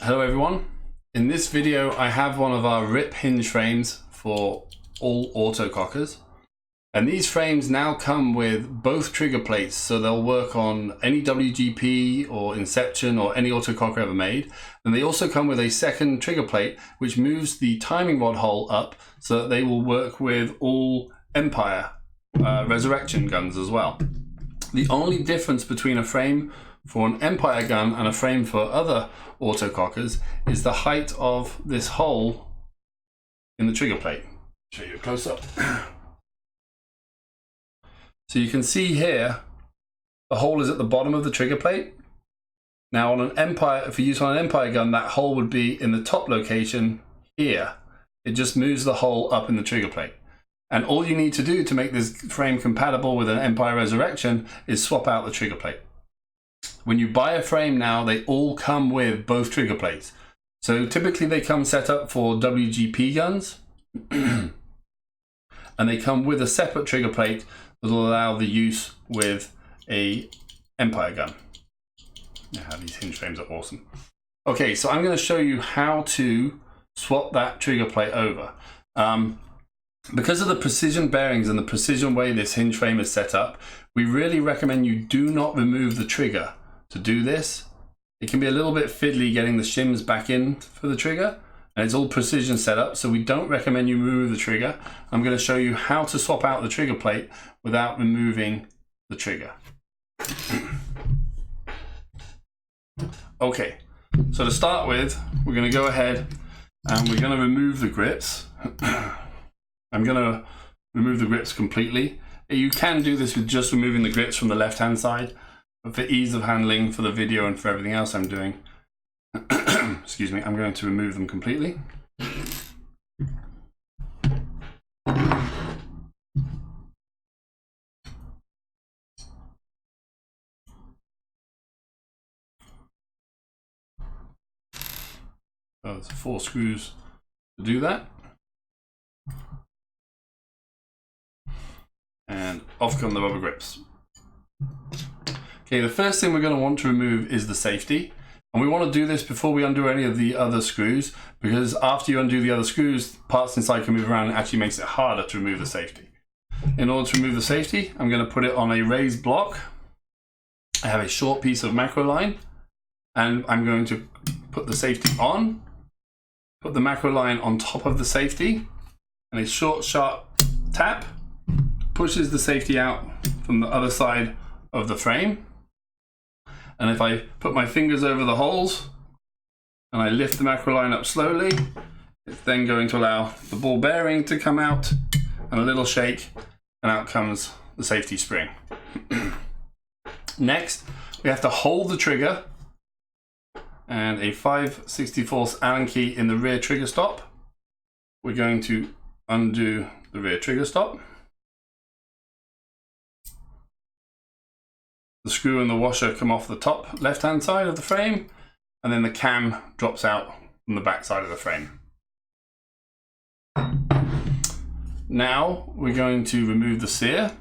Hello everyone. In this video I have one of our RIP hinge frames for all autocockers, and these frames now come with both trigger plates, so they'll work on any WGP or Inception or any autococker ever made. And they also come with a second trigger plate which moves the timing rod hole up so that they will work with all Empire resurrection guns as well. The only difference between a frame for an Empire gun and a frame for other autocockers is the height of this hole in the trigger plate. Show you a close up. So you can see here, the hole is at the bottom of the trigger plate. Now on an Empire, for use on an Empire gun, that hole would be in the top location here. It just moves the hole up in the trigger plate. And all you need to do to make this frame compatible with an Empire Resurrection is swap out the trigger plate. When you buy a frame now, they all come with both trigger plates. So typically they come set up for WGP guns and they come with a separate trigger plate that will allow the use with a Empire gun. Yeah, these hinge frames are awesome. Okay, so I'm going to show you how to swap that trigger plate over. Because of the precision bearings and the precision way this hinge frame is set up, we really recommend you do not remove the trigger to do this. It can be a little bit fiddly getting the shims back in for the trigger, and it's all precision set up, so we don't recommend you remove the trigger. I'm going to show you how to swap out the trigger plate without removing the trigger. Okay, so to start with, we're going to go ahead and we're going to remove the grips. I'm going to remove the grips completely. You can do this with just removing the grips from the left hand side, but for ease of handling for the video and for everything else I'm doing, excuse me, I'm going to remove them completely. So there's 4 screws to do that. And off come the rubber grips. Okay, the first thing we're going to want to remove is the safety. And we want to do this before we undo any of the other screws, because after you undo the other screws, parts inside can move around and it actually makes it harder to remove the safety. In order to remove the safety, I'm going to put it on a raised block. I have a short piece of macro line, and I'm going to put the safety on, put the macro line on top of the safety, and a short, sharp tap pushes the safety out from the other side of the frame. And if I put my fingers over the holes and I lift the macro line up slowly, it's then going to allow the ball bearing to come out, and a little shake, and out comes the safety spring. Next, we have to hold the trigger and a 5/64 Allen key in the rear trigger stop. We're going to undo the rear trigger stop. The screw and the washer come off the top left hand side of the frame, and then the cam drops out from the back side of the frame. Now we're going to remove the sear.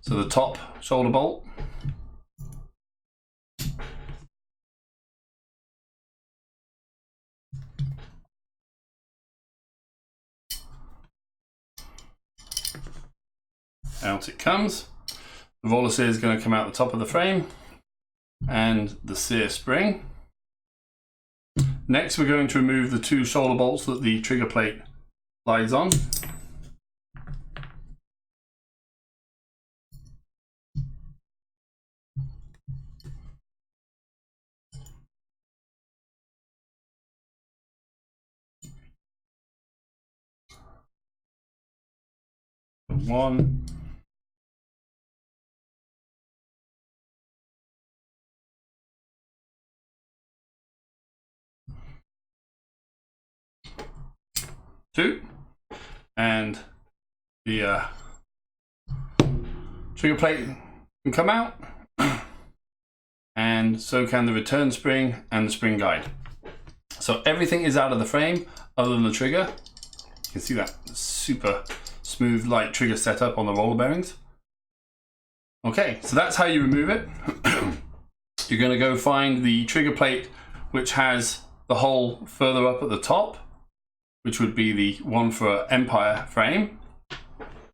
So the top shoulder bolt, out it comes. The roller sear is going to come out the top of the frame, and the sear spring. Next, we're going to remove the 2 shoulder bolts that the trigger plate lies on. One. 2, and the trigger plate can come out, and so can the return spring and the spring guide. So everything is out of the frame other than the trigger. You can see that super smooth light trigger setup on the roller bearings. Okay, so that's how you remove it. You're going to go find the trigger plate which has the hole further up at the top, which would be the one for Empire frame,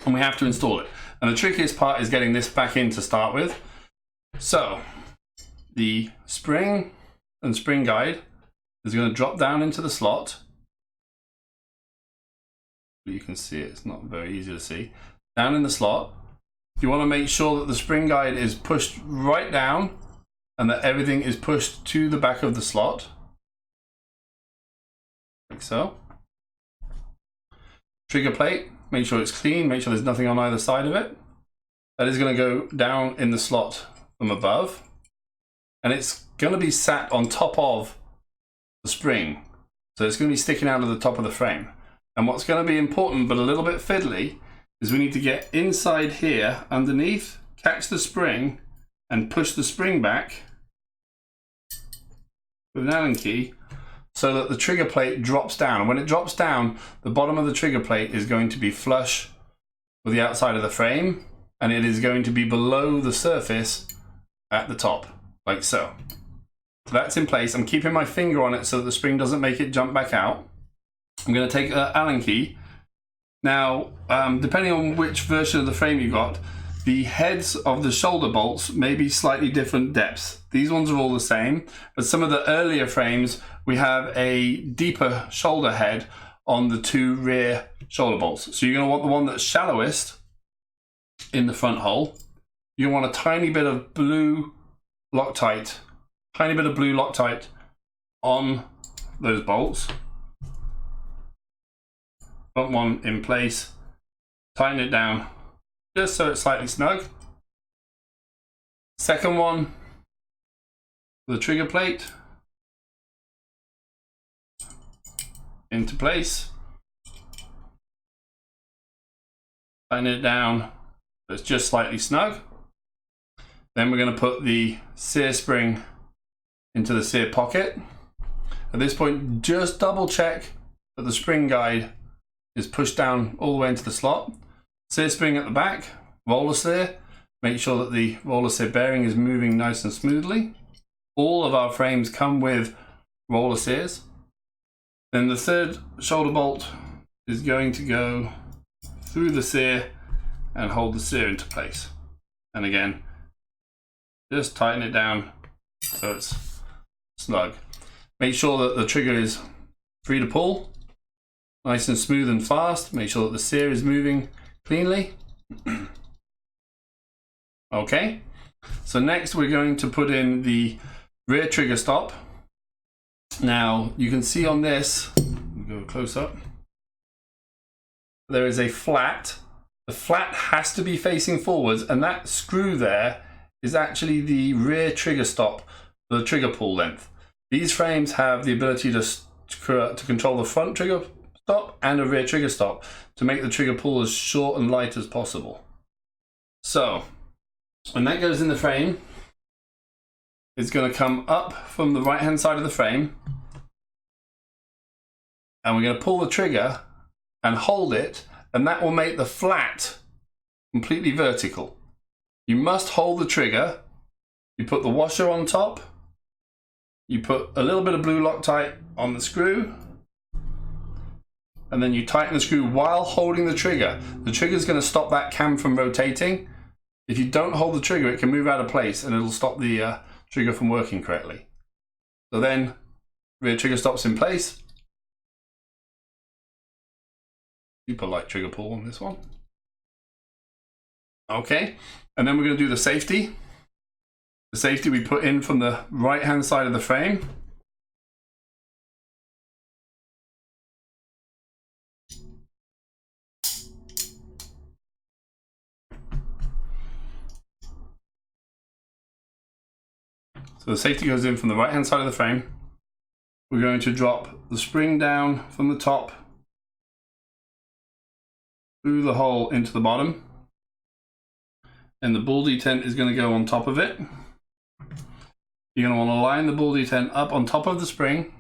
and we have to install it. And the trickiest part is getting this back in to start with. So the spring and spring guide is going to drop down into the slot. You can see it's not very easy to see. Down in the slot. You want to make sure that the spring guide is pushed right down and that everything is pushed to the back of the slot. Like so. Trigger plate, make sure it's clean, make sure there's nothing on either side of it. That is going to go down in the slot from above. And it's going to be sat on top of the spring. So it's going to be sticking out of the top of the frame. And what's going to be important, but a little bit fiddly, is we need to get inside here underneath, catch the spring, and push the spring back with an Allen key so that the trigger plate drops down. And when it drops down, the bottom of the trigger plate is going to be flush with the outside of the frame, and it is going to be below the surface at the top, like so. So that's in place. I'm keeping my finger on it so that the spring doesn't make it jump back out. I'm going to take an Allen key. Now, depending on which version of the frame you got, the heads of the shoulder bolts may be slightly different depths. These ones are all the same, but some of the earlier frames, we have a deeper shoulder head on the two rear shoulder bolts. So you're going to want the one that's shallowest in the front hole. You want a tiny bit of blue Loctite, on those bolts. Put one in place, tighten it down just so it's slightly snug. Second one, the trigger plate into place, tighten it down so it's just slightly snug. Then we're going to put the sear spring into the sear pocket. At this point, just double check that the spring guide is pushed down all the way into the slot. Sear spring at the back, roller sear. Make sure that the roller sear bearing is moving nice and smoothly. All of our frames come with roller sears. Then the third shoulder bolt is going to go through the sear and hold the sear into place. And again, just tighten it down so it's snug. Make sure that the trigger is free to pull. Nice and smooth and fast. Make sure that the sear is moving cleanly. Okay, so next we're going to put in the rear trigger stop. Now you can see on this, go close up, there is a flat. The flat has to be facing forwards, and that screw there is actually the rear trigger stop, the trigger pull length. These frames have the ability to control the front trigger stop and a rear trigger stop to make the trigger pull as short and light as possible. So when that goes in the frame, it's going to come up from the right hand side of the frame, and we're going to pull the trigger and hold it, and that will make the flat completely vertical. You must hold the trigger. You put the washer on top, you put a little bit of blue Loctite on the screw, and then you tighten the screw while holding the trigger. The trigger is going to stop that cam from rotating. If you don't hold the trigger, it can move out of place and it'll stop the trigger from working correctly. So then, rear trigger stops in place. Super light trigger pull on this one. Okay, and then we're going to do the safety. The safety we put in from the right hand side of the frame. So the safety goes in from the right hand side of the frame. We're going to drop the spring down from the top through the hole into the bottom, and the ball detent is going to go on top of it. You're going to want to line the ball detent up on top of the spring.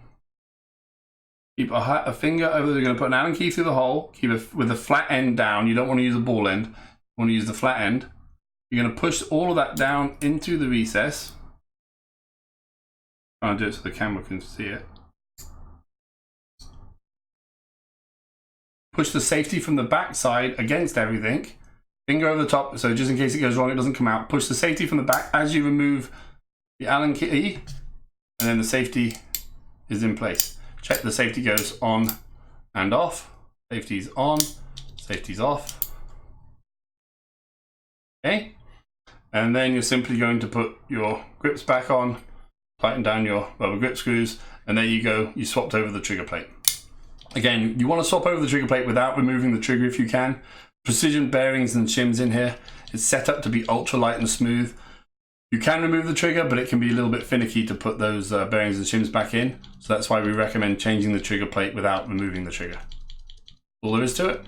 Keep a finger over. You're going to put an Allen key through the hole. Keep it with the flat end down. You don't want to use a ball end. You want to use the flat end. You're going to push all of that down into the recess. I'll do it so the camera can see it. Push the safety from the back side against everything. Finger over the top, so just in case it goes wrong, it doesn't come out. Push the safety from the back as you remove the Allen key, and then the safety is in place. Check the safety goes on and off. Safety's on, safety's off. Okay, and then you're simply going to put your grips back on, tighten down your rubber grip screws, and there you go, you swapped over the trigger plate. Again, you want to swap over the trigger plate without removing the trigger if you can. Precision bearings and shims in here. It's set up to be ultra light and smooth. You can remove the trigger, but it can be a little bit finicky to put those bearings and shims back in. So that's why we recommend changing the trigger plate without removing the trigger. All there is to it.